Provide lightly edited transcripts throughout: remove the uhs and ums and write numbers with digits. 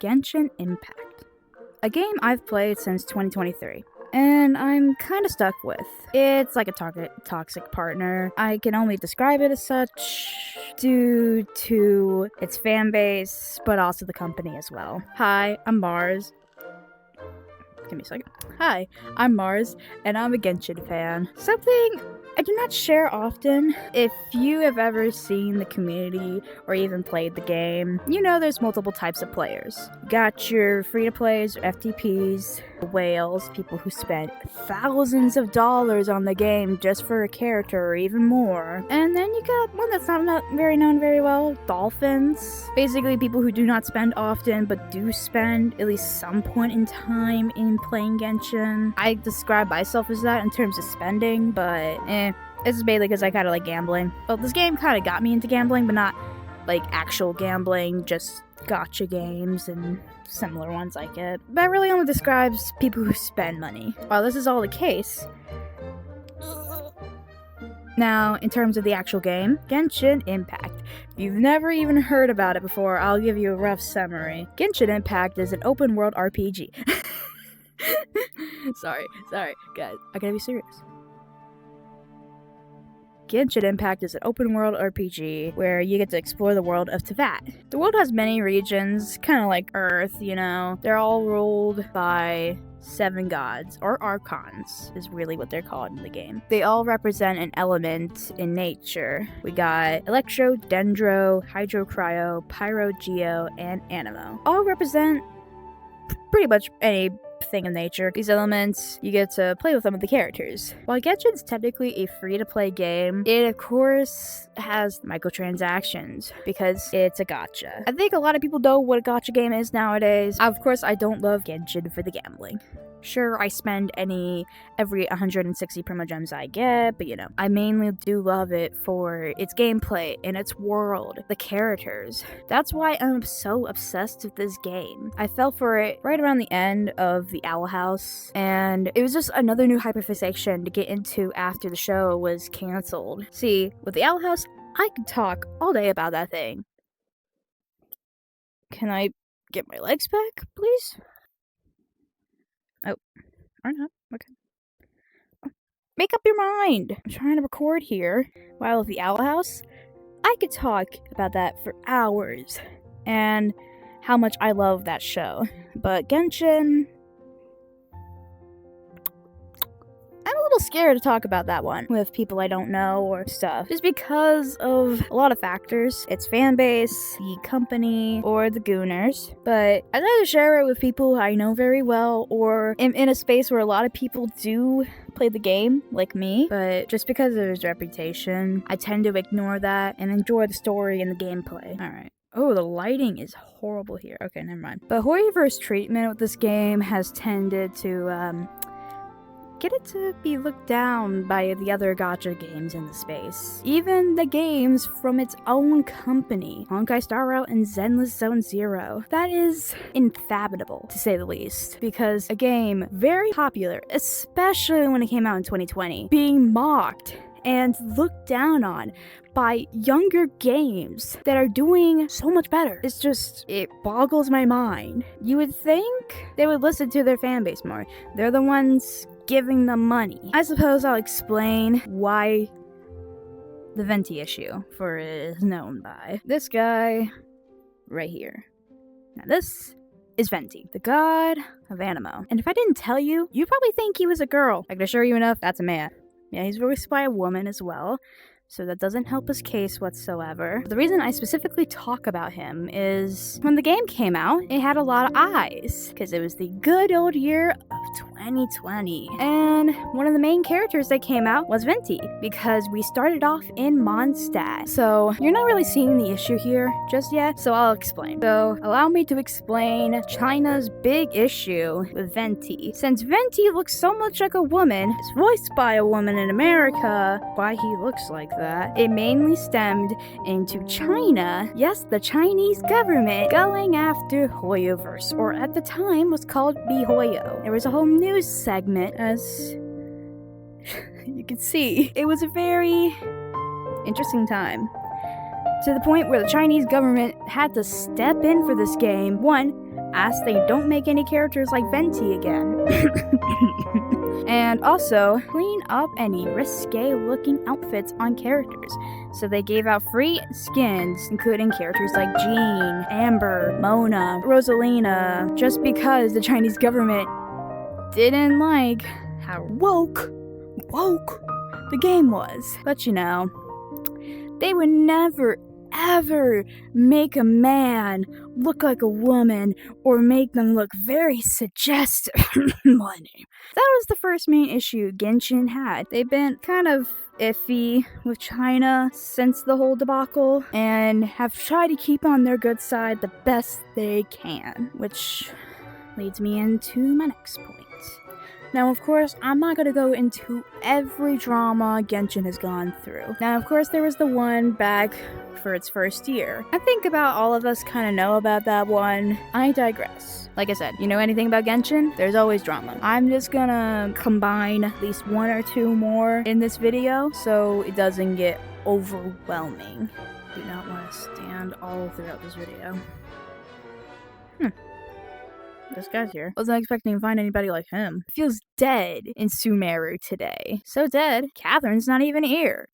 Genshin Impact, a game I've played since 2023, and I'm kind of stuck with. It's like a toxic partner. I can only describe it as such due to its fan base, but also the company as well. Hi, I'm Mars. Give me a second. Hi, I'm Mars, and I'm a Genshin fan. Something I do not share often. If you have ever seen the community or even played the game, you know there's multiple types of players. You got your free-to-plays, FTPs, whales, people who spend thousands of dollars on the game just for a character or even more. And then you got one that's not very known very well, dolphins. Basically people who do not spend often but do spend at least some point in time in playing Genshin. I describe myself as that in terms of spending, but this is mainly because I kind of like gambling. Well, this game kind of got me into gambling, but not like actual gambling, just gacha games and similar ones like it. But it really only describes people who spend money. While this is all the case, now, in terms of the actual game, Genshin Impact. If you've never even heard about it before, I'll give you a rough summary. Genshin Impact is an open world RPG. Sorry, guys. I gotta be serious. Genshin Impact is an open-world RPG where you get to explore the world of Teyvat. The world has many regions, kind of like Earth, you know. They're all ruled by 7 gods, or archons, is really what they're called in the game. They all represent an element in nature. We got Electro, Dendro, Hydro, Cryo, Pyro, Geo, and Anemo. All represent pretty much any thing of nature. These elements, you get to play with them with the characters. While Genshin's technically a free-to-play game, it of course has microtransactions because it's a gacha. I think a lot of people know what a gacha game is nowadays. Of course, I don't love Genshin for the gambling. Sure, I spend every 160 primogems I get, but you know, I mainly do love it for its gameplay and its world, the characters. That's why I'm so obsessed with this game. I fell for it right around the end of the Owl House, and it was just another new hyperfixation to get into after the show was canceled. See, with the Owl House, I could talk all day about that thing. Can I get my legs back, please? Oh, or not. Okay. Oh, make up your mind. I'm trying to record here. While with the Owl House, I could talk about that for hours and how much I love that show. But Genshin, I'm a little scared to talk about that one with people I don't know or stuff, just because of a lot of factors. Its fan base, the company, or the gooners. But I'd either share it with people I know very well, or in a space where a lot of people do play the game, like me. But just because of his reputation, I tend to ignore that and enjoy the story and the gameplay. Alright. Oh, the lighting is horrible here. Okay, never mind. But Hoyoverse treatment with this game has tended to, get it to be looked down by the other gacha games in the space. Even the games from its own company, Honkai Star Rail and Zenless Zone Zero. That is unfathomable, to say the least, because a game very popular, especially when it came out in 2020, being mocked and looked down on by younger games that are doing so much better. It boggles my mind. You would think they would listen to their fan base more. They're the ones giving them money. I suppose I'll explain why the Venti issue for it is known by this guy right here. Now this is Venti, the god of Anemo. And if I didn't tell you, you'd probably think he was a girl. I can assure you enough, that's a man. Yeah, he's voiced by a woman as well, so that doesn't help his case whatsoever. The reason I specifically talk about him is when the game came out, it had a lot of eyes, because it was the good old year of 2020. And one of the main characters that came out was Venti, because we started off in Mondstadt. So you're not really seeing the issue here just yet, so I'll explain. So allow me to explain China's big issue with Venti. Since Venti looks so much like a woman, is voiced by a woman in America, why he looks like that, it mainly stemmed into China, yes, the Chinese government, going after Hoyoverse, or at the time was called BeHoyo. There was a whole news segment, as you can see. It was a very interesting time, to the point where the Chinese government had to step in for this game. One, Ask they don't make any characters like Venti again. And also, clean up any risque looking outfits on characters. So they gave out free skins, including characters like Jean, Amber, Mona, Rosalina, just because the Chinese government didn't like how woke the game was. But you know, they would never ever make a man look like a woman or make them look very suggestive. Money. That was the first main issue Genshin had. They've been kind of iffy with China since the whole debacle and have tried to keep on their good side the best they can, which leads me into my next point. Now, of course, I'm not going to go into every drama Genshin has gone through. Now, of course, there was the one back for its first year. I think about all of us kind of know about that one. I digress. Like I said, you know anything about Genshin? There's always drama. I'm just gonna combine at least one or two more in this video so it doesn't get overwhelming. Do not want to stand all throughout this video. This guy's here. Wasn't expecting to find anybody like him. Feels dead in Sumeru today. So dead, Catherine's not even here.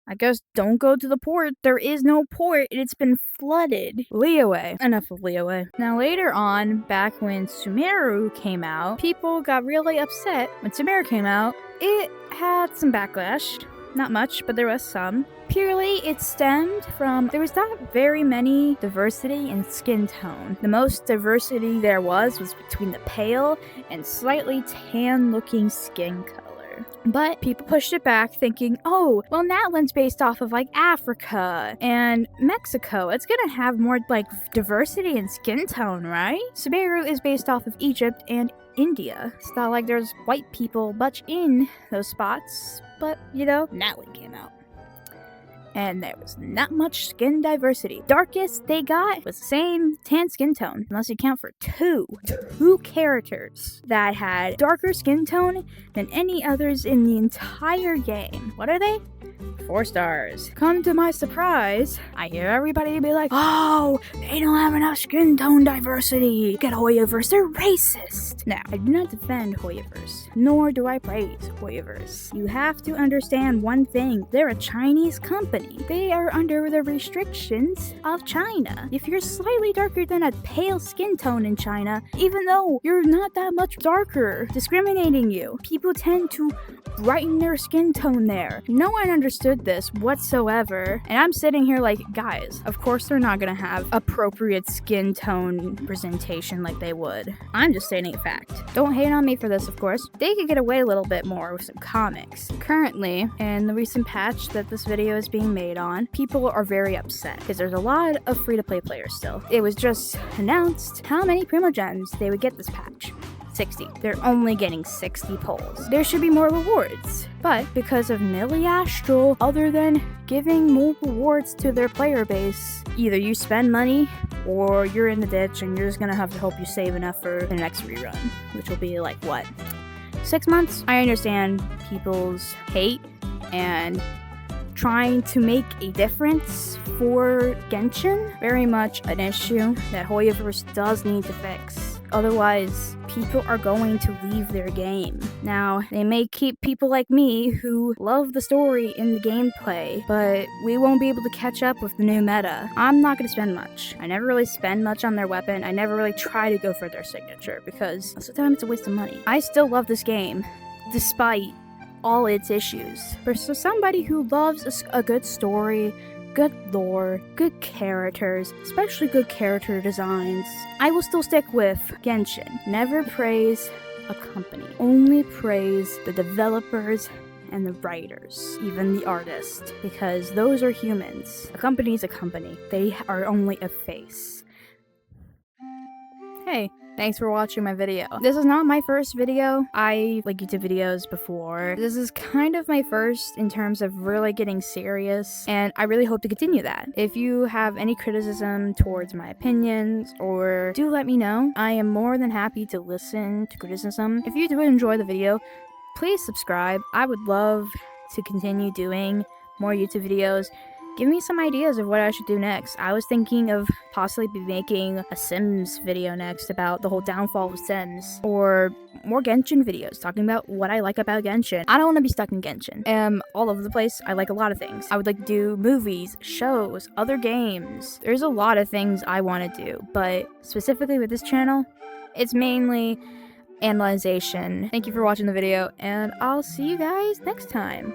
I guess don't go to the port. There is no port. It's been flooded. Liyue. Enough of Liyue. Now later on, back when Sumeru came out, people got really upset. When Sumeru came out, it had some backlash. Not much, but there was some. Purely, it stemmed from there was not very many diversity in skin tone. The most diversity there was between the pale and slightly tan-looking skin color. But people pushed it back thinking, oh, well, Natlan's based off of like Africa and Mexico. It's gonna have more like diversity in skin tone, right? Sumeru is based off of Egypt and India. It's not like there's white people much in those spots, but you know, Natlan came out. And there was not much skin diversity. Darkest they got was the same tan skin tone, unless you count for two characters that had darker skin tone than any others in the entire game. What are they? 4 stars. Come to my surprise, I hear everybody be like, oh, they don't have enough skin tone diversity. Get Hoyoverse, they're racist. Now, I do not defend Hoyoverse, nor do I praise Hoyoverse. You have to understand one thing, they're a Chinese company. They are under the restrictions of China. If you're slightly darker than a pale skin tone in China, even though you're not that much darker, discriminating you, people tend to brighten their skin tone there. No one understood this whatsoever, and I'm sitting here like, guys, of course they're not gonna have appropriate skin tone presentation like they would. I'm just stating a fact. Don't hate on me for this, of course. They could get away a little bit more with some comics. Currently, in the recent patch that this video is being made on, people are very upset because there's a lot of free-to-play players still. It was just announced how many Primogems they would get this patch. 60. They're only getting 60 polls. There should be more rewards. But because of Millie Astral, other than giving more rewards to their player base, either you spend money or you're in the ditch and you're just gonna have to hope you save enough for the next rerun, which will be like, what, 6 months? I understand people's hate and trying to make a difference for Genshin. Very much an issue that Hoyoverse does need to fix. Otherwise, people are going to leave their game. Now, they may keep people like me who love the story and the gameplay, but we won't be able to catch up with the new meta. I'm not going to spend much. I never really spend much on their weapon. I never really try to go for their signature because most of the time it's a waste of money. I still love this game, despite all its issues. For somebody who loves a good story, good lore, good characters, especially good character designs, I will still stick with Genshin. Never praise a company. Only praise the developers and the writers, even the artist, because those are humans. A company is a company. They are only a face. Hey, thanks for watching my video. This is not my first video. I like YouTube videos before. This is kind of my first in terms of really getting serious, and I really hope to continue that. If you have any criticism towards my opinions, or do let me know. I am more than happy to listen to criticism. If you do enjoy the video, please subscribe. I would love to continue doing more YouTube videos. give me some ideas of what I should do next. I was thinking of possibly be making a Sims video next about the whole downfall of Sims, or more Genshin videos talking about what I like about Genshin. I don't want to be stuck in Genshin. All over the place. I like a lot of things. I would like to do movies, shows, other games. There's a lot of things I want to do, but specifically with this channel, it's mainly analyzation. Thank you for watching the video, and I'll see you guys next time.